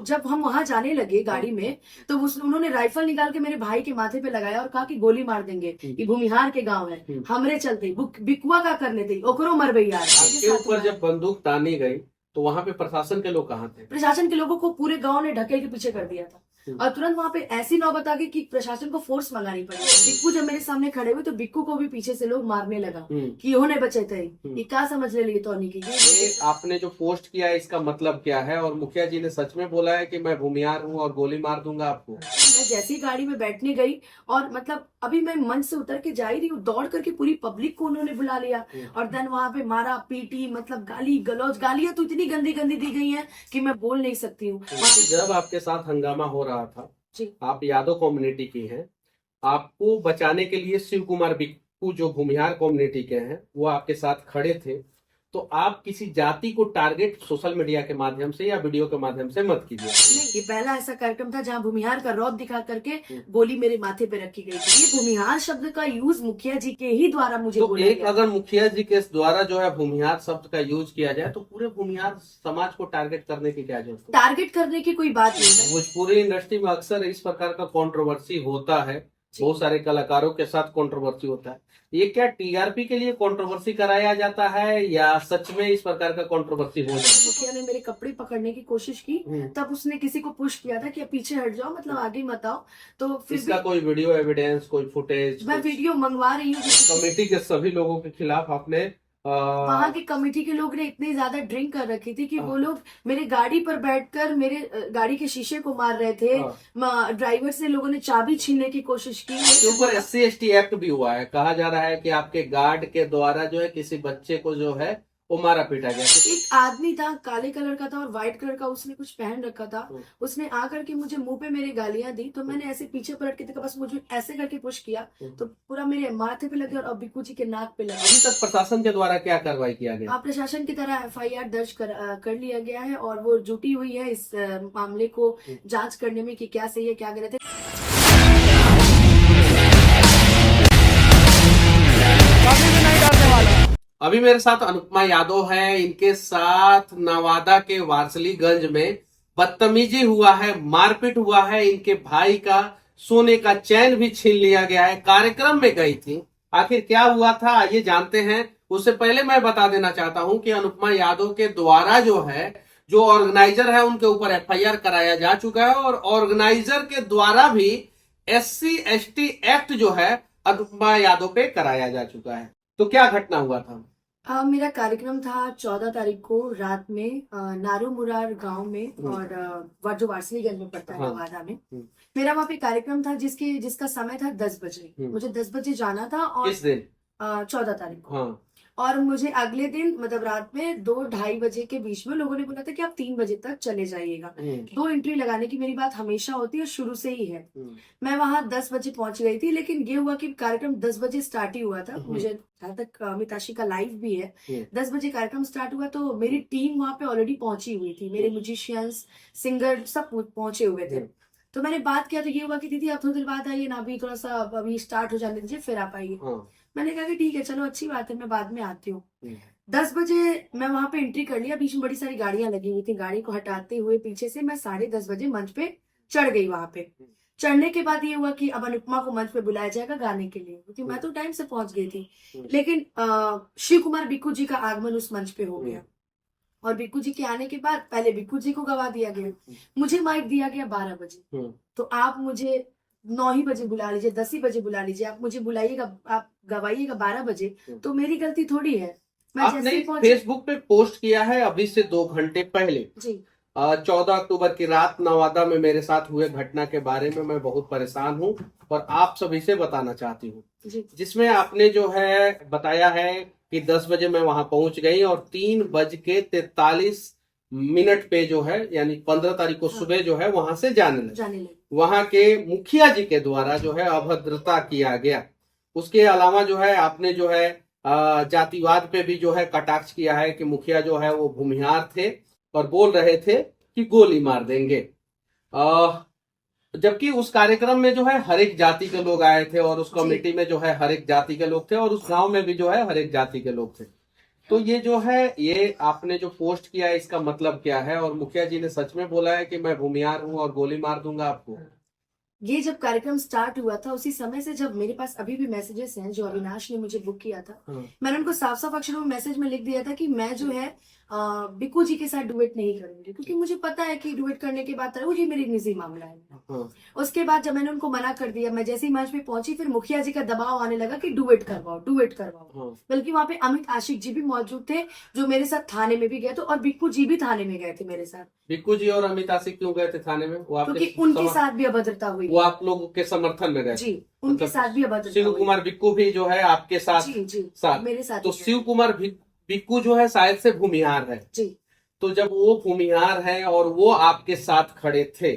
जब हम वहां जाने लगे गाड़ी में, तो उन्होंने राइफल निकाल के मेरे भाई के माथे पे लगाया और कहा कि गोली मार देंगे, ये भूमिहार के गांव है, हमरे चलते बिकुआ का करने थे, ओकरो मरबे यार। आपके ऊपर जब बंदूक तानी गई तो वहां पे प्रशासन के लोग कहाँ थे? प्रशासन के लोगों को पूरे गांव ने ढकेल के पीछे कर दिया था और तुरंत वहां पे ऐसी नौबत आ गई कि प्रशासन को फोर्स मंगानी पड़ी। बिक्कू जब मेरे सामने खड़े हुए तो बिक्कू को भी पीछे से लोग मारने लगा कि इन्होंने बचे थे, ये क्या समझ ले लिए तो नहीं की। ये आपने जो पोस्ट किया है इसका मतलब क्या है? और मुखिया जी ने सच में बोला है कि मैं भूमिहार हूँ और गोली मार दूंगा आपको? मैं जैसी गाड़ी में बैठने गई और मतलब अभी मैं मंच से उतर के जा ही रही हूँ, दौड़ करके पूरी पब्लिक को उन्होंने बुला लिया और देन वहां पे मारा पीटी, मतलब गाली गलौज, गालियां तो इतनी गंदी गंदी दी गई हैं कि मैं बोल नहीं सकती हूँ। जब आपके साथ हंगामा हो रहा था, जी, आप यादव कम्युनिटी की हैं, आपको बचाने के लिए शिव कुमार बिक्कू जो भूमिहार कम्युनिटी के हैं वो आपके साथ खड़े थे, तो आप किसी जाति को टारगेट सोशल मीडिया के माध्यम से या वीडियो के माध्यम से मत कीजिए। नहीं, ये पहला ऐसा कार्यक्रम था जहाँ भूमिहार का रौब दिखा करके गोली मेरे माथे पे रखी गई थी। ये भूमिहार शब्द का यूज मुखिया जी के ही द्वारा मुझे तो बोला एक गया। अगर मुखिया जी के द्वारा जो है भूमिहार शब्द का यूज किया जाए तो पूरे भूमिहार समाज को टारगेट करने की क्या जरूरत है? टारगेट करने की कोई बात नहीं है। भोजपुरी इंडस्ट्री में अक्सर इस प्रकार का कंट्रोवर्सी होता है, बहुत सारे कलाकारों के साथ कंट्रोवर्सी होता है। ये क्या टीआरपी के लिए कंट्रोवर्सी कराया जाता है या सच में इस प्रकार का कंट्रोवर्सी हो जाता है? मुखिया ने मेरे कपड़े पकड़ने की कोशिश की, तब उसने किसी को पुश किया था कि अब पीछे हट जाओ, मतलब आगे मत आओ। तो फिर इसका कोई वीडियो एविडेंस, कोई फुटेज? मैं वीडियो मंगवा रही हूँ। कमेटी के सभी लोगों के खिलाफ आपने वहां की कमेटी के लोग ने इतनी ज्यादा ड्रिंक कर रखी थी कि वो लोग मेरे गाड़ी पर बैठकर मेरे गाड़ी के शीशे को मार रहे थे। ड्राइवर से लोगों ने चाबी छीनने की कोशिश की। इसके ऊपर SC/ST एक्ट भी हुआ है, कहा जा रहा है कि आपके गार्ड के द्वारा जो है किसी बच्चे को जो है वो मारा पीटा गया। एक आदमी था, काले कलर का था और व्हाइट कलर का उसने कुछ पहन रखा था, उसने आकर के मुझे मुंह पे मेरी गालियां दी, तो मैंने ऐसे पीछे पलट के देखा, बस मुझे ऐसे करके पुश किया तो पूरा मेरे माथे पे लगे और अब बिक्कू जी के नाक पे लगा। अभी तक प्रशासन के द्वारा क्या कार्रवाई किया गया? प्रशासन की तरह FIR दर्ज कर लिया गया है और वो जुटी हुई है इस मामले को जांच करने में कि क्या सही है क्या गलत है। अभी मेरे साथ अनुपमा यादव है, इनके साथ नवादा के वारसलीगंज में बदतमीजी हुआ है, मारपीट हुआ है, इनके भाई का सोने का चैन भी छीन लिया गया है। कार्यक्रम में गई थी, आखिर क्या हुआ था आइए जानते हैं। उससे पहले मैं बता देना चाहता हूं कि अनुपमा यादव के द्वारा जो है, जो ऑर्गेनाइजर है उनके ऊपर FIR कराया जा चुका है और ऑर्गेनाइजर के द्वारा भी SC/ST एक्ट जो है अनुपमा यादव पे कराया जा चुका है। तो क्या घटना हुआ था? मेरा कार्यक्रम था 14 तारीख को रात में नारू मुरार गांव में और जो वारसलीगंज में पड़ता है नवादा में। मेरा वहाँ पे कार्यक्रम था जिसका समय था 10 बजे। मुझे 10 बजे जाना था और किस दिन? 14 तारीख को। और मुझे अगले दिन मतलब रात में 2-2:30 बजे के बीच में लोगों ने बोला था कि आप 3 बजे तक चले जाइएगा। 2 एंट्री लगाने की मेरी बात हमेशा होती है, शुरू से ही है। मैं वहां 10 बजे पहुंच गई थी, लेकिन ये हुआ कि कार्यक्रम 10 बजे स्टार्ट ही हुआ था। मुझे जहाँ तक अमिताशी का लाइव भी है, 10 बजे कार्यक्रम स्टार्ट हुआ तो मेरी टीम वहां पे ऑलरेडी पहुंची हुई थी, मेरे म्यूजिशियंस, सिंगर सब पहुंचे हुए थे। तो मैंने बात किया तो ये हुआ कि दीदी आप थोड़ी देर बाद आइए ना, अभी थोड़ा सा अभी स्टार्ट हो जाने दीजिए फिर आप आइए। मैंने कहा कि ठीक है चलो अच्छी बात है, मैं बाद में आती हूँ। 10 बजे मैं वहां पे एंट्री कर लिया, बीच में बड़ी सारी गाड़ियां लगी हुई थी, गाड़ी को हटाते हुए पीछे से मैं 10:30 बजे मंच पे चढ़ गई। वहां पे चढ़ने के बाद ये हुआ कि अब अनुपमा को मंच पे बुलाया जाएगा गाने के लिए, क्योंकि मैं तो टाइम से पहुंच गई थी। लेकिन शिव कुमार बिक्कू जी का आगमन उस मंच पे हो गया और बिक्कू जी के आने के बाद पहले बिक्कू जी को गवा दिया गया, मुझे माइक दिया गया 12 बजे। तो आप मुझे 9 ही बजे बुला लीजिए, 10 ही बजे बुला लीजिए, आप मुझे बुलाइएगा, आप गवाइएगा 12 बजे, तो मेरी गलती थोड़ी है। मैं आपने फेसबुक पे पोस्ट किया है अभी से 2 घंटे पहले जी 14 अक्टूबर की रात नवादा में मेरे साथ हुए घटना के बारे में मैं बहुत परेशान हूं और आप सभी से बताना चाहती हूँ, जिसमें आपने जो है बताया है कि 10 बजे मैं वहां पहुंच गई और 3:43 पे जो है यानी 15 तारीख को सुबह जो है वहां से जाने लगे। वहां के मुखिया जी के द्वारा जो है अभद्रता किया गया। उसके अलावा जो है आपने जो है जातिवाद पे भी जो है कटाक्ष किया है कि मुखिया जो है वो भूमिहार थे और बोल रहे थे कि गोली मार देंगे। जबकि उस कार्यक्रम में जो है हर एक जाति के लोग आए थे और उस कमेटी में जो है हर एक जाति के लोग थे और उस गांव में भी जो है हर एक जाति के लोग थे। तो ये जो है, ये आपने जो पोस्ट किया है इसका मतलब क्या है? और मुखिया जी ने सच में बोला है कि मैं भूमिहार हूँ और गोली मार दूंगा आपको? ये जब कार्यक्रम स्टार्ट हुआ था उसी समय से, जब मेरे पास अभी भी मैसेजेस हैं जो अविनाश ने मुझे बुक किया था, मैंने उनको साफ साफ अक्षरों में मैसेज में लिख दिया था कि मैं जो है बिक्कू जी के साथ डुएट नहीं करूंगी, क्योंकि मुझे पता है कि डुएट करने के बाद वो जी मेरी निजी मामला है। उसके बाद जब मैंने उनको मना कर दिया, मैं जैसे ही मंच पे पहुंची, फिर मुखिया जी का दबाव आने लगा कि डुएट करवाओ, डुएट करवाओ। बल्कि वहां पे अमित आशिक जी भी मौजूद थे, जो मेरे साथ थाने में भी गए थे, और बिक्कू जी भी थाने में गए थे मेरे साथ। बिक्कू जी और अमित आशिक क्यों गए थे थाने में? वो क्योंकि उनके साथ भी अभद्रता हुई। वो आप लोगों के समर्थन में गए? जी, उनके साथ भी अभद्रता। शिव कुमार बिक्कू भी जो है आपके साथ? जी, साथ मेरे साथ। तो शिव कुमार बिक्कू जो है शायद से भूमिहार है जी। तो जब वो भूमिहार है और वो आपके साथ खड़े थे,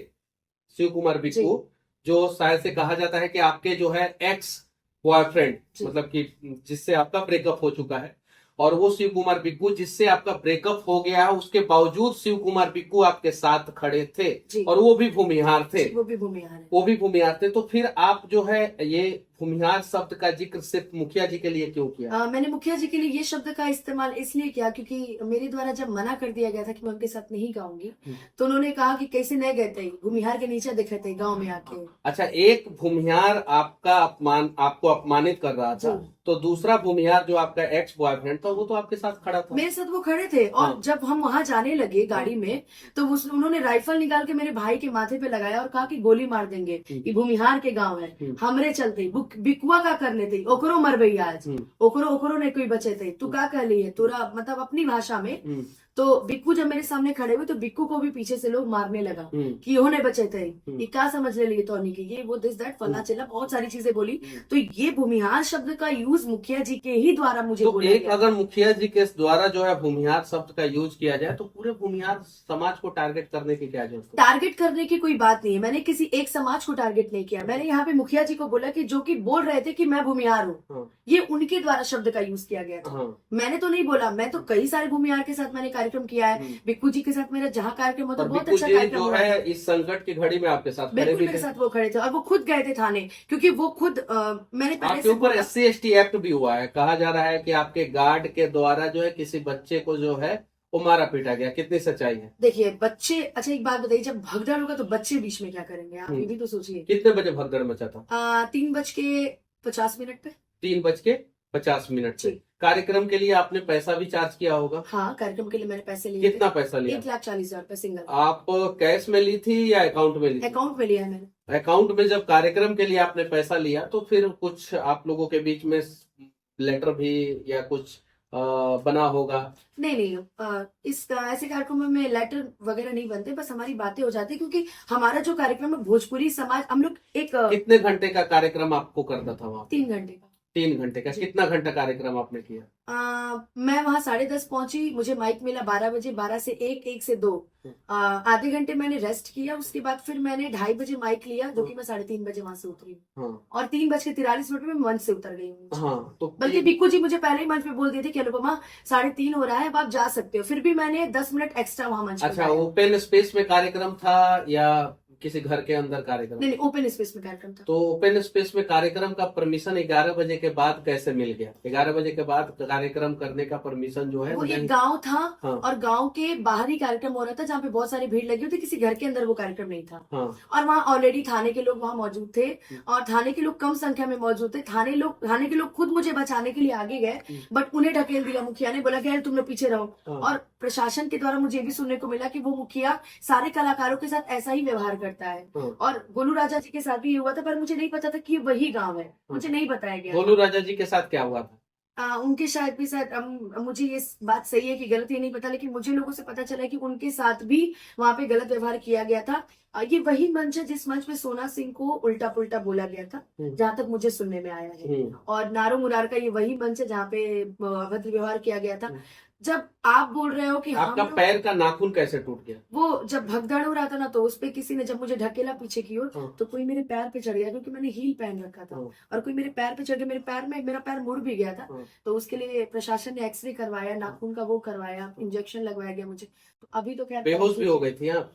शिव कुमार बिक्कू, जो शायद से कहा जाता है कि आपके जो है एक्स बॉयफ्रेंड, मतलब कि जिससे आपका ब्रेकअप हो चुका है, और वो शिव कुमार बिक्कू जिससे आपका ब्रेकअप हो गया है, उसके बावजूद शिव कुमार बिक्कू आपके साथ खड़े थे और वो भी भूमिहार थे। वो भी भूमिहार है। वो भी भूमिहार थे। तो फिर आप जो है ये भूमिहार शब्द का जिक्र सिर्फ मुखिया जी के लिए क्यों किया? मैंने मुखिया जी के लिए ये शब्द का इस्तेमाल इसलिए किया क्योंकि मेरे द्वारा जब मना कर दिया गया था कि मैं उनके साथ नहीं गाऊंगी, तो उन्होंने कहा कि कैसे नहीं गए थे, भूमिहार के नीचे दिखे थे गाँव में आके। अच्छा, एक भूमिहार आपको अपमानित कर रहा था, तो दूसरा भूमिहार जो आपका एक्स बॉयफ्रेंड था वो तो आपके साथ खड़ा था। मेरे साथ वो खड़े थे, और जब हम वहां जाने लगे गाड़ी में, तो उन्होंने राइफल निकाल के मेरे भाई के माथे पे लगाया और कहा कि गोली मार देंगे, ये भूमिहार के गांव है, हमरे चलते बिकुआ का कर लेते, ओकरो मर गई आज, ओकरो ने कोई बचे थे, तू का कह ली है तोरा, मतलब अपनी भाषा में। तो बिक्कू जब मेरे सामने खड़े हुए, तो बिक्कू को भी पीछे से लोग मारने लगा कि इन्होंने बचे थे, ये क्या समझ ले लिए तो की, ये वो दिस दैट फला चिल्ला, बहुत सारी चीजें बोली। तो ये भूमिहार शब्द का यूज मुखिया जी के ही द्वारा मुझे तो बोला एक गया। अगर मुखिया जी के द्वारा जो है भूमिहार शब्द का यूज किया जाए, तो पूरे भूमिहार समाज को टारगेट करने की क्या जरूरत है? टारगेट करने की कोई बात नहीं है, मैंने किसी एक समाज को टारगेट नहीं किया। मैंने यहाँ पे मुखिया जी को बोला कि जो कि बोल रहे थे कि मैं भूमिहार हूँ, ये उनके द्वारा शब्द का यूज किया गया था। मैंने तो नहीं बोला, मैं तो कई सारे भूमिहार के साथ मैंने कार्यक्रम किया है, बिक्कू जी के साथ मेरा जहाँ कार्यक्रम होता है, बहुत अच्छा कार्यक्रम जो है इस संकट की घड़ी में आपके साथ बिल्कुल मेरे साथ वो खड़े थे, और वो खुद गए थे थाने, क्योंकि वो खुद मैंने पहले आपके ऊपर SC/ST एक्ट भी हुआ है। कहा जा रहा है कि आपके गार्ड के द्वारा जो है किसी बच्चे को जो है वो मारा पीटा गया, कितनी सच्चाई है? देखिए बच्चे, अच्छा एक बात बताइए, जब भगदड़ होगा तो बच्चे बीच में क्या करेंगे, आप ये भी तो सोचिए। कितने बजे भगदड़ मचा था? 3:50 पे। 3:50 पे कार्यक्रम के लिए आपने पैसा भी चार्ज किया होगा? हाँ, कार्यक्रम के लिए मैंने पैसे लिए। कितना पैसा लिया? 1,40,000 रुपए सिंगल। आप कैश में ली थी या अकाउंट में ली थी? अकाउंट में लिया है मैंने। अकाउंट में जब कार्यक्रम के लिए आपने पैसा लिया, तो फिर कुछ आप लोगों के बीच में लेटर भी या कुछ बना होगा? नहीं, इस ऐसे कार्यक्रमों में लेटर वगैरह नहीं बनते, बस हमारी बातें हो जाती है, क्योंकि हमारा जो कार्यक्रम है भोजपुरी समाज, हम लोग एक कितने घंटे का कार्यक्रम आपको करना था वहाँ? 3 घंटे का। 3 घंटे का। कितना घंटा कार्यक्रम आपने किया? मैं वहाँ 10:30 पहुंची, मुझे माइक मिला 12 बजे, 12 से 1, 1 से 2, आधे घंटे मैंने रेस्ट किया। उसके बाद फिर मैंने 2:30 बजे माइक लिया, जो कि मैं 3:30 बजे वहां से उतरी, और 3:43 में मंच से उतर गई हूँ। तो बल्कि बिक्कू जी मुझे पहले ही मंच पे बोल दिए थे कि अनुपमा 3:30 हो रहा है, अब आप जा सकते हो, फिर भी मैंने 10 मिनट एक्स्ट्रा वहां मंच पे। अच्छा, ओपन स्पेस में कार्यक्रम था या किसी घर के अंदर कार्यक्रम? नहीं, ओपन स्पेस में कार्यक्रम था। तो ओपन स्पेस में कार्यक्रम का परमिशन 11 बजे के बाद कैसे मिल गया? 11 बजे के बाद कार्यक्रम करने का परमिशन जो है वो एक गांव था, हाँ। और गांव के बाहर ही कार्यक्रम हो रहा था, जहाँ पे बहुत सारी भीड़ लगी हुई थी, किसी घर के अंदर वो कार्यक्रम नहीं था। हाँ। और वहाँ ऑलरेडी थाने के लोग वहाँ मौजूद थे, और थाने के लोग कम संख्या में मौजूद थे। थाने के लोग खुद मुझे बचाने के लिए आगे गए, बट उन्हें ढकेल दिया। मुखिया ने बोला कि तुम लोग पीछे रहो। और प्रशासन के द्वारा मुझे भी सुनने को मिला कि वो मुखिया सारे कलाकारों के साथ ऐसा ही व्यवहार करता है, और गोलू राजा जी के साथ भी ये हुआ था, पर मुझे नहीं पता था कि वही गांव है, मुझे नहीं बताया गया। गोलू राजा जी के साथ क्या हुआ था? उनके शायद भी मुझे ये बात सही है कि गलत, ये नहीं पता, लेकिन मुझे लोगों से पता चला कि उनके साथ भी वहां पे गलत व्यवहार किया गया था। ये वही मंच है जिस मंच में सोना सिंह को उल्टा पुल्टा बोला गया था, जहां तक मुझे सुनने में आया है। और नारो मुरार का ये वही मंच है जहाँ पे अभद्र व्यवहार किया गया था। जब आप बोल रहे हो कि आपका पैर का नाखून कैसे टूट गया? वो जब भगदड़ हो रहा था ना, तो उस पे किसी ने जब मुझे ढकेला पीछे की ओर, तो कोई मेरे पैर पे चढ़ गया, क्योंकि मैंने हील पहन रखा था, और कोई मेरे पैर पे चढ़ गया। मेरा पैर मुड़ भी गया था। तो उसके लिए प्रशासन ने एक्सरे करवाया, नाखून का वो करवाया, इंजेक्शन लगवाया गया मुझे। तो अभी तो खैर बेहोश भी हो गई थी आप?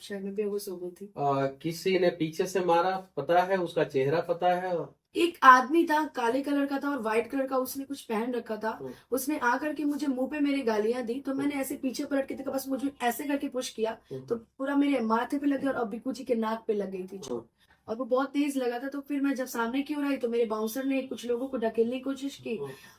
शायद मैं बेहोश हो गई थी। किसी ने पीछे से मारा, पता है? उसका चेहरा पता है? एक आदमी था, काले कलर का था और व्हाइट कलर का उसने कुछ पहन रखा था। उसने आकर के मुझे मुंह पे मेरे गालियां दी, तो मैंने ऐसे पीछे पलट के देखा, बस मुझे ऐसे करके पुश किया तो पूरा मेरे माथे पे लग गया और बिक्कू जी के नाक पे लग गई थी चोट, और वो बहुत तेज लगा था। तो फिर मैं जब सामने की ओर आई तो मेरे बाउंसर ने कुछ लोगों को ढकेलने की कोशिश की,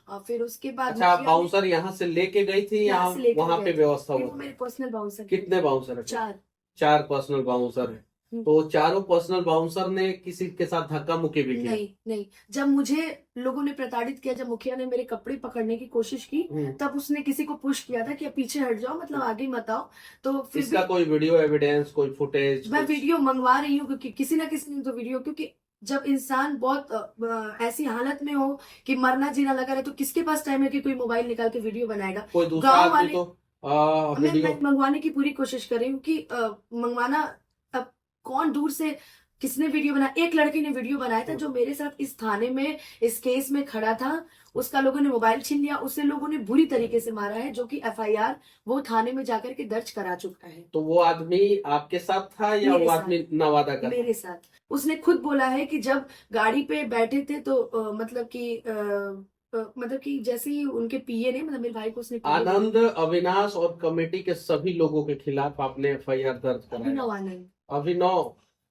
और फिर उसके बाद अच्छा, आप बाउंसर यहाँ से लेके गई थी या वहां पे व्यवस्था वो हुआ? मेरे पर्सनल बाउंसर। कितने बाउंसर है? 4। 4 पर्सनल बाउंसर है। तो चारों पर्सनल बाउंसर ने किसी के साथ धक्का मुक्की भी किया? नहीं, जब मुझे लोगों ने प्रताड़ित किया, जब मुखिया ने मेरे कपड़े पकड़ने की कोशिश की, तब उसने किसी को पुश किया था कि पीछे हट जाओ, मतलब आगे मत आओ। तो फिर इसका कोई वीडियो एविडेंस, कोई फुटेज? मैं वीडियो मंगवा रही हूँ, क्योंकि किसी ना किसी ने तो वीडियो, क्योंकि जब इंसान बहुत ऐसी हालत में हो कि मरना जीना लगा रहे, तो किसके पास टाइम है कि कोई मोबाइल निकाल के वीडियो बनाएगा? कोई दूसरा आदमी तो मैं मंगवाने की पूरी कोशिश कर रही हूँ कि मंगवाना, अब कौन दूर से किसने वीडियो बनाया? एक लड़के ने वीडियो बनाया था जो मेरे साथ इस थाने में इस केस में खड़ा था, उसका लोगों ने मोबाइल छीन लिया, उसे लोगों ने बुरी तरीके से मारा है, जो कि एफआईआर वो थाने में जाकर के दर्ज करा चुका है। तो वो आदमी आपके साथ था या वो आदमी नवादा का? मेरे साथ। उसने खुद बोला है कि जब गाड़ी पे बैठे थे तो मतलब कि जैसे ही उनके पीए ने, मतलब मेरे भाई को उसने आनंद, अविनाश और कमेटी के सभी लोगों के खिलाफ आपने एफआईआर दर्ज कराया? अभिनव आनंद,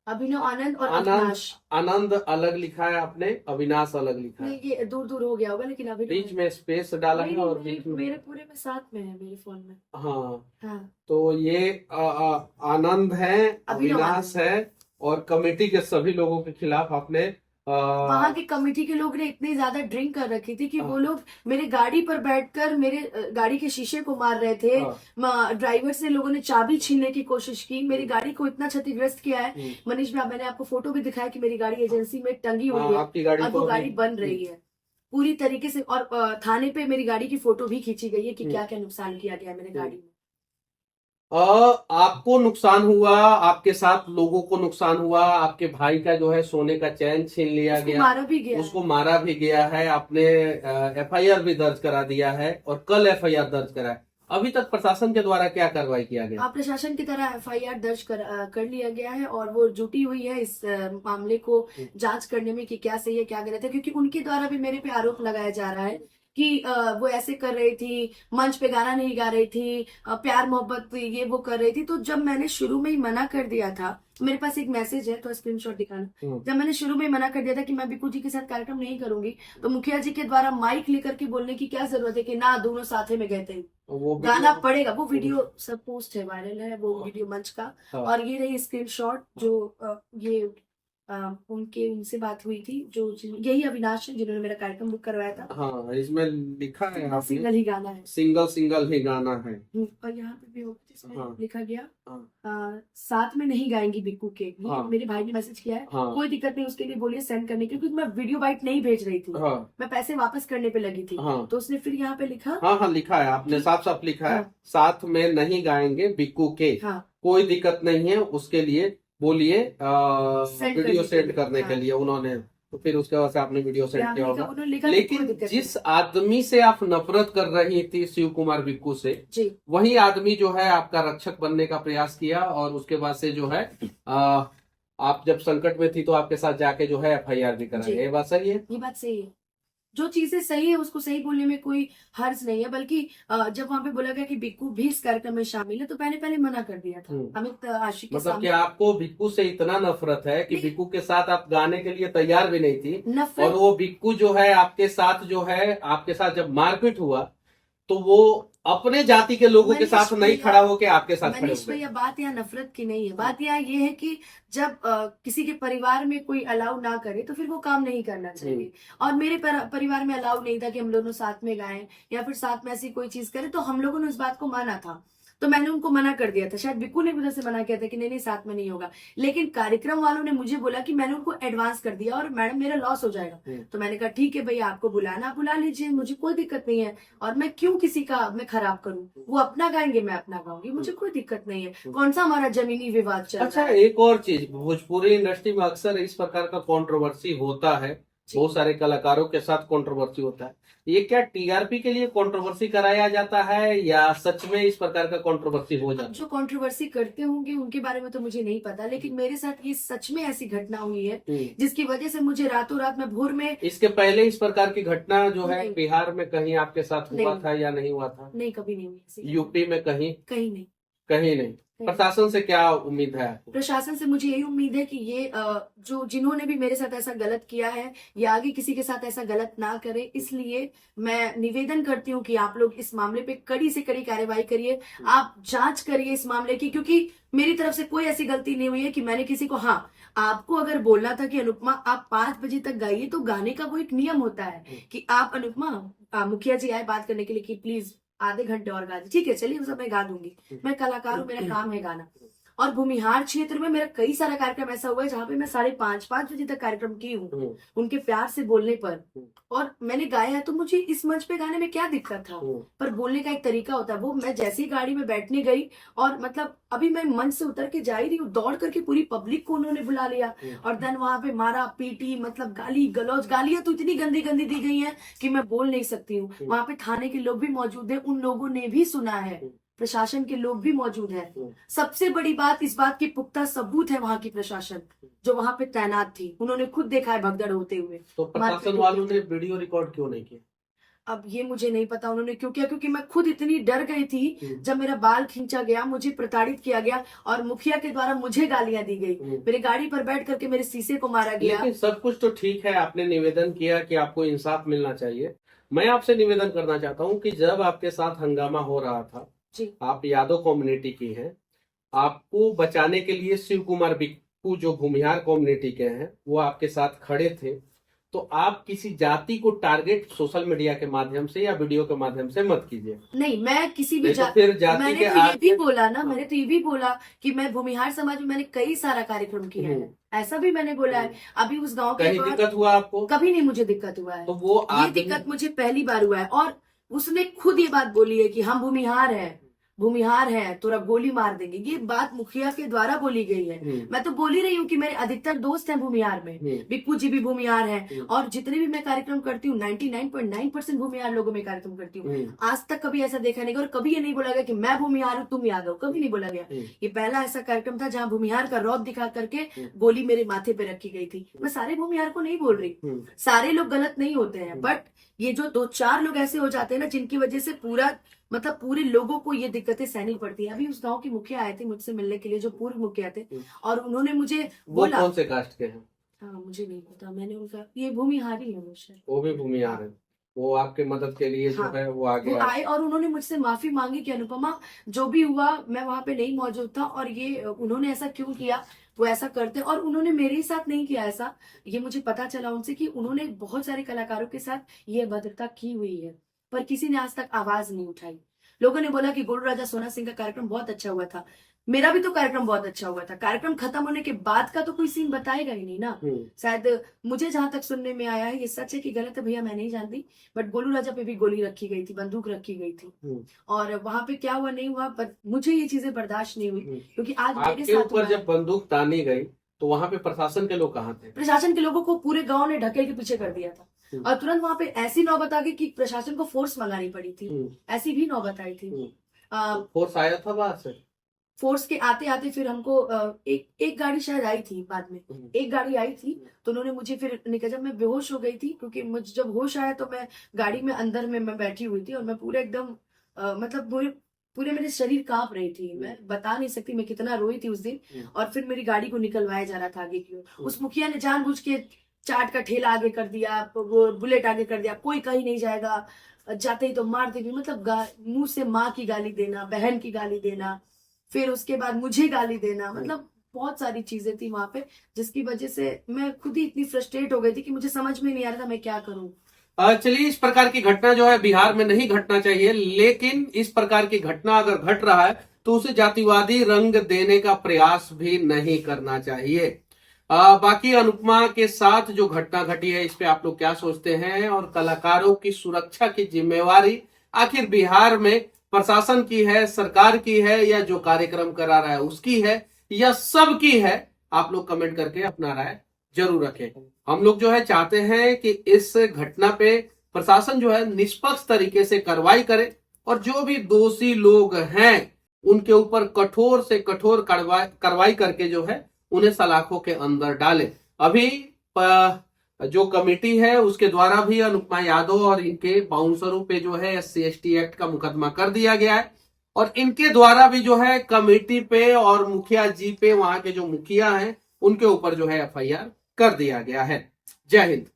अभिनव आनंद और अविनाश। आनंद अलग लिखा है आपने, अविनाश अलग लिखा है। नहीं, ये दूर दूर हो गया होगा, लेकिन अभी बीच में स्पेस डाला है और बीच में मेरे पूरे में साथ में है, मेरे फोन में। हाँ। तो ये आनंद है, अविनाश है और कमेटी के सभी लोगों के खिलाफ आपने वहां की कमेटी के लोग ने इतनी ज्यादा ड्रिंक कर रखी थी कि वो लोग मेरे गाड़ी पर बैठकर मेरे गाड़ी के शीशे को मार रहे थे। ड्राइवर से लोगों ने चाबी छीनने की कोशिश की, मेरी गाड़ी को इतना क्षतिग्रस्त किया है। मनीष भाई, मैंने आपको फोटो भी दिखाया कि मेरी गाड़ी एजेंसी में टंगी हुई है, अब वो गाड़ी बन रही है पूरी तरीके से, और थाने पे मेरी गाड़ी की फोटो भी खींची गई है कि क्या क्या नुकसान किया गया मेरे गाड़ी में। आपको नुकसान हुआ, आपके साथ लोगों को नुकसान हुआ, आपके भाई का जो है सोने का चैन छीन लिया गया, उसको मारा भी गया है, आपने एफआईआर भी दर्ज करा दिया है और कल एफआईआर दर्ज करा है। अभी तक प्रशासन के द्वारा क्या कार्रवाई किया गया? प्रशासन की तरह एफआईआर दर्ज कर लिया गया है और वो जुटी हुई है इस मामले को जांच करने में कि क्या सही है क्या गलत है, क्योंकि उनके द्वारा भी मेरे पे आरोप लगाया जा रहा है कि वो ऐसे कर रही थी, मंच पे गाना नहीं गा रही थी, प्यार मोहब्बत ये वो कर रही थी। तो जब मैंने शुरू में ही मना कर दिया था, मेरे पास एक मैसेज है तो स्क्रीनशॉट दिखाना, जब मैंने शुरू में मना कर दिया था कि मैं बिक्कू जी के साथ कार्यक्रम नहीं करूंगी, तो मुखिया जी के द्वारा माइक लेकर के बोलने की क्या जरूरत है कि ना दोनों साथ में गए थे, गाना पड़ेगा। वो वीडियो सब पोस्ट है, वायरल है वो वीडियो मंच का। और ये रही स्क्रीनशॉट जो ये उनसे बात हुई थी, जो यही अविनाश है जिन्होंने मेरा कार्यक्रम बुक करवाया था। हाँ, इसमें लिखा है सिंगल ही गाना है, सिंगल ही गाना है। और यहाँ पे भी इसमें लिखा गया साथ में नहीं गाएंगी बिक्कू के। मेरे भाई ने मैसेज किया है, कोई दिक्कत नहीं, उसके लिए बोलिए सेंड करने की, क्योंकि मैं वीडियो बाइट नहीं भेज रही थी, मैं पैसे वापस करने पे लगी थी। तो उसने फिर यहाँ पे लिखा, हाँ लिखा है, आपने साफ साफ लिखा है, साथ में नहीं गाएंगे बिक्कू के, कोई दिक्कत नहीं है, उसके लिए बोलिए वीडियो सेंड करने के लिए उन्होंने। तो फिर उसके बाद से आपने वीडियो सेंड किया होगा। लेकिन जिस आदमी से आप नफरत कर रही थी, शिव कुमार बिक्कू से, वही आदमी जो है आपका रक्षक बनने का प्रयास किया, और उसके बाद से जो है आप जब संकट में थी तो आपके साथ जाके जो है एफआईआर भी कराई। ये बात सही है? ये बात सही है, जो चीजें सही है उसको सही बोलने में कोई हर्ज नहीं है। बल्कि जब वहाँ पे बोला गया कि बिक्कू भी इस कार्यक्रम में शामिल है, तो मैंने पहले मना कर दिया था अमित आशिक के मतलब कि आपको बिक्कू से इतना नफरत है कि बिक्कू के साथ आप गाने के लिए तैयार भी नहीं थी, और वो बिक्कू जो है आपके साथ जब मारपीट हुआ तो वो अपने जाति के लोगों के साथ नहीं खड़ा होके आपके साथ खड़े हुए। भैया, बात यहाँ नफरत की नहीं है, बात यहाँ ये है कि जब किसी के परिवार में कोई अलाउ ना करे तो फिर वो काम नहीं करना चाहिए। और मेरे परिवार में अलाउ नहीं था कि हम दोनों साथ में गाएं या फिर साथ में ऐसी कोई चीज करें, तो हम लोगों ने उस बात को माना था, तो मैंने उनको मना कर दिया था। शायद बिक्कू ने भी उधर से मना किया था कि नहीं साथ में नहीं होगा, लेकिन कार्यक्रम वालों ने मुझे बोला कि मैंने उनको एडवांस कर दिया और मैडम मेरा लॉस हो जाएगा। तो मैंने कहा ठीक है भैया, आपको बुलाना आप बुला लीजिए, मुझे कोई दिक्कत नहीं है, और मैं क्यों किसी का मैं खराब करूं, वो अपना गाएंगे मैं अपना गाऊंगी, मुझे कोई दिक्कत नहीं है। कौन सा हमारा जमीनी विवाद चल रहा है? अच्छा, एक और चीज, भोजपुरी इंडस्ट्री में अक्सर इस प्रकार का कंट्रोवर्सी होता है बहुत सारे कलाकारों के साथ कंट्रोवर्सी होता है। ये क्या टीआरपी के लिए कंट्रोवर्सी कराया जाता है या सच में इस प्रकार का कंट्रोवर्सी हो जाता है? जो कंट्रोवर्सी करते होंगे उनके बारे में तो मुझे नहीं पता, लेकिन मेरे साथ ये सच में ऐसी घटना हुई है जिसकी वजह से मुझे रातों रात में भोर में। इसके पहले इस प्रकार की घटना जो है बिहार में कहीं आपके साथ हुआ था या नहीं हुआ था? नहीं, कभी नहीं हुई। यूपी में कहीं नहीं। कहीं नहीं। प्रशासन से क्या उम्मीद है आपको? प्रशासन से मुझे यही उम्मीद है कि ये जो जिन्होंने भी मेरे साथ ऐसा गलत किया है या आगे किसी के साथ ऐसा गलत ना करे, इसलिए मैं निवेदन करती हूँ कि आप लोग इस मामले पे कड़ी से कड़ी कार्रवाई करिए, आप जांच करिए इस मामले की, क्योंकि मेरी तरफ से कोई ऐसी गलती नहीं हुई है कि मैंने किसी को। हाँ, आपको अगर बोलना था कि अनुपमा आप 5 बजे तक गाइए, तो गाने का वो एक नियम होता है कि आप अनुपमा मुखिया जी आए बात करने के लिए कि प्लीज आधे घंटे और गा दी। ठीक है, चलिए मैं गा दूंगी, मैं कलाकार हूँ, मेरा काम है गाना। और भूमिहार क्षेत्र में मेरा कई सारा कार्यक्रम ऐसा हुआ है जहाँ पे मैं 5:30 बजे तक कार्यक्रम की हूँ उनके प्यार से बोलने पर, और मैंने गाया है। तो मुझे इस मंच पे गाने में क्या दिक्कत था, पर बोलने का एक तरीका होता है। वो मैं जैसे ही गाड़ी में बैठने गई और मतलब अभी मैं मंच से उतर के जा ही रही हूँ, दौड़ करके पूरी पब्लिक को उन्होंने बुला लिया और देन वहां पे मारा पीटी, मतलब गाली गलौज, गालियां तो इतनी गंदी गंदी दी गई है कि मैं बोल नहीं सकती हूँ। वहां पे थाने के लोग भी मौजूद है, उन लोगों ने भी सुना है, प्रशासन के लोग भी मौजूद हैं। सबसे बड़ी बात, इस बात की पुख्ता सबूत है वहाँ की प्रशासन जो वहाँ पे तैनात थी, उन्होंने खुद देखा है भगदड़ होते हुए। तो प्रशासन वालों ने वीडियो रिकॉर्ड क्यों नहीं किया? अब ये मुझे नहीं पता उन्होंने क्यों किया, क्योंकि मैं खुद इतनी डर गई थी जब मेरा बाल खींचा गया, मुझे प्रताड़ित किया गया और मुखिया के द्वारा मुझे गालियां दी गई, मेरे गाड़ी पर बैठ करके मेरे शीशे को मारा गया। लेकिन सब कुछ तो ठीक है, आपने निवेदन किया कि आपको इंसाफ मिलना चाहिए। मैं आपसे निवेदन करना चाहता हूँ कि जब आपके साथ हंगामा हो रहा था, आप यादव कम्युनिटी की हैं, आपको बचाने के लिए शिव कुमार बिक्कू जो भूमिहार कम्युनिटी के हैं वो आपके साथ खड़े थे, तो आप किसी जाति को टारगेट सोशल मीडिया के माध्यम से या वीडियो के माध्यम से मत कीजिए। नहीं, मैं किसी भी तो फिर जाति मैंने के तो ये भी बोला ना, मैंने तो ये भी बोला कि मैं भूमिहार समाज में मैंने कई सारा कार्यक्रम किया है, ऐसा भी मैंने बोला है। अभी उस गांव के कहीं दिक्कत हुआ आपको? कभी नहीं मुझे दिक्कत हुआ है। तो वो ये दिक्कत मुझे पहली बार हुआ है, और उसने खुद ये बात बोली है कि हम भूमिहार है, तोरा गोली मार देंगे। ये बात मुखिया के द्वारा बोली गई है। मैं तो बोल ही रही हूँ कि मेरे अधिकतर दोस्त हैं भूमिहार में, बिक्कू जी भी भूमिहार हैं, और जितने भी मैं कार्यक्रम करती हूँ 99.9% भूमिहार लोगों में कार्यक्रम करती हूँ। आज तक कभी ऐसा देखा नहीं, और कभी ये नहीं बोला गया कि मैं भूमिहार हूँ तुम याद हो, कभी नहीं बोला गया। ये पहला ऐसा कार्यक्रम था जहाँ भूमिहार का रौब दिखा करके गोली मेरे माथे पे रखी गई थी। मैं सारे भूमिहार को नहीं बोल रही, सारे लोग गलत नहीं होते हैं, बट ये जो 2-4 लोग ऐसे हो जाते हैं ना जिनकी वजह से पूरे लोगों को ये दिक्कतें सहनी पड़ती है। अभी उस गांव के मुखिया आए थे मुझसे मिलने के लिए, जो पूर्व मुखिया थे, और उन्होंने मुझे बोला, कौन से कास्ट के हैं? हाँ मुझे नहीं पता, मैंने उनका, ये भूमिहारी है मुझसे, वो भी भूमिहार है, वो आपके मदद के लिए जो है वो आगे आए और उन्होंने मुझसे माफी मांगी कि अनुपमा जो भी हुआ मैं वहां पे नहीं मौजूद था, और ये उन्होंने ऐसा क्यों किया, वो ऐसा करते, और उन्होंने मेरे साथ नहीं किया ऐसा। ये मुझे पता चला उनसे कि उन्होंने बहुत सारे कलाकारों के साथ ये अभद्रता की हुई है, पर किसी ने आज तक आवाज नहीं उठाई। लोगों ने बोला कि गोलू राजा सोना सिंह का कार्यक्रम बहुत अच्छा हुआ था, मेरा भी तो कार्यक्रम बहुत अच्छा हुआ था। कार्यक्रम खत्म होने के बाद का तो कोई सीन बताएगा ही नहीं ना। शायद मुझे जहां तक सुनने में आया है, ये सच है कि गलत है भैया मैं नहीं जानती, बट गोलू राजा पे भी गोली रखी गई थी, बंदूक रखी गई थी, और वहां पे क्या हुआ नहीं हुआ, पर मुझे ये चीजें बर्दाश्त नहीं हुई, क्योंकि आज मेरे साथ ऊपर जब बंदूक तानी गई तो वहां पे प्रशासन के लोग कहाँ थे? प्रशासन के लोगों को पूरे गाँव ने ढकेल के पीछे कर दिया था, और तुरंत वहां पे ऐसी नौबत आ गई कि प्रशासन को फोर्स मंगानी पड़ी थी, ऐसी भी नौबत आई थी। फोर्स आया था बाहर से? फोर्स के आते आते फिर हमको एक गाड़ी शायद आई थी, बाद में एक गाड़ी आई थी, तो उन्होंने मुझे फिर निकल, जब मैं बेहोश हो गई थी, क्योंकि मुझे जब होश आया तो मैं गाड़ी में अंदर में मैं बैठी हुई थी, और मैं पूरे एकदम मतलब पूरे मेरे शरीर कांप रही थी, मैं बता नहीं सकती मैं कितना रोई थी उस दिन। और फिर मेरी गाड़ी को निकलवाया जा रहा था आगे की ओर, उस मुखिया ने जानबूझ के चाट का ठेला आगे कर दिया, वो बुलेट आगे कर दिया, कोई कहीं नहीं जाएगा, जाते ही तो मार देगी, मतलब मुंह से माँ की गाली देना, बहन की गाली देना, फिर उसके बाद मुझे गाली देना, मतलब बहुत सारी चीजें थी वहां पे, जिसकी वजह से मैं खुद ही इतनी फ्रस्ट्रेट हो गई थी कि मुझे समझ में नहीं आ रहा था मैं क्या करूं। चलिए, इस प्रकार की घटना जो है बिहार में नहीं घटना चाहिए, लेकिन इस प्रकार की घटना अगर घट रहा है तो उसे जातिवादी रंग देने का प्रयास भी नहीं करना चाहिए। बाकी अनुपमा के साथ जो घटना घटी है इस पे आप लोग क्या सोचते हैं, और कलाकारों की सुरक्षा की जिम्मेवारी आखिर बिहार में प्रशासन की है, सरकार की है, या जो कार्यक्रम करा रहा है उसकी है, या सबकी है? आप लोग कमेंट करके अपना राय जरूर रखें। हम लोग जो है चाहते हैं कि इस घटना पे प्रशासन जो है निष्पक्ष तरीके से कार्रवाई करे और जो भी दोषी लोग हैं उनके ऊपर कठोर से कठोर कार्रवाई करके जो है उन्हें सलाखों के अंदर डाले। अभी जो कमेटी है उसके द्वारा भी अनुपमा यादव और इनके बाउंसरों पे जो है SC/ST एक्ट का मुकदमा कर दिया गया है और इनके द्वारा भी जो है कमेटी पे और मुखिया जी पे, वहां के जो मुखिया हैं उनके ऊपर जो है FIR कर दिया गया है। जय हिंद।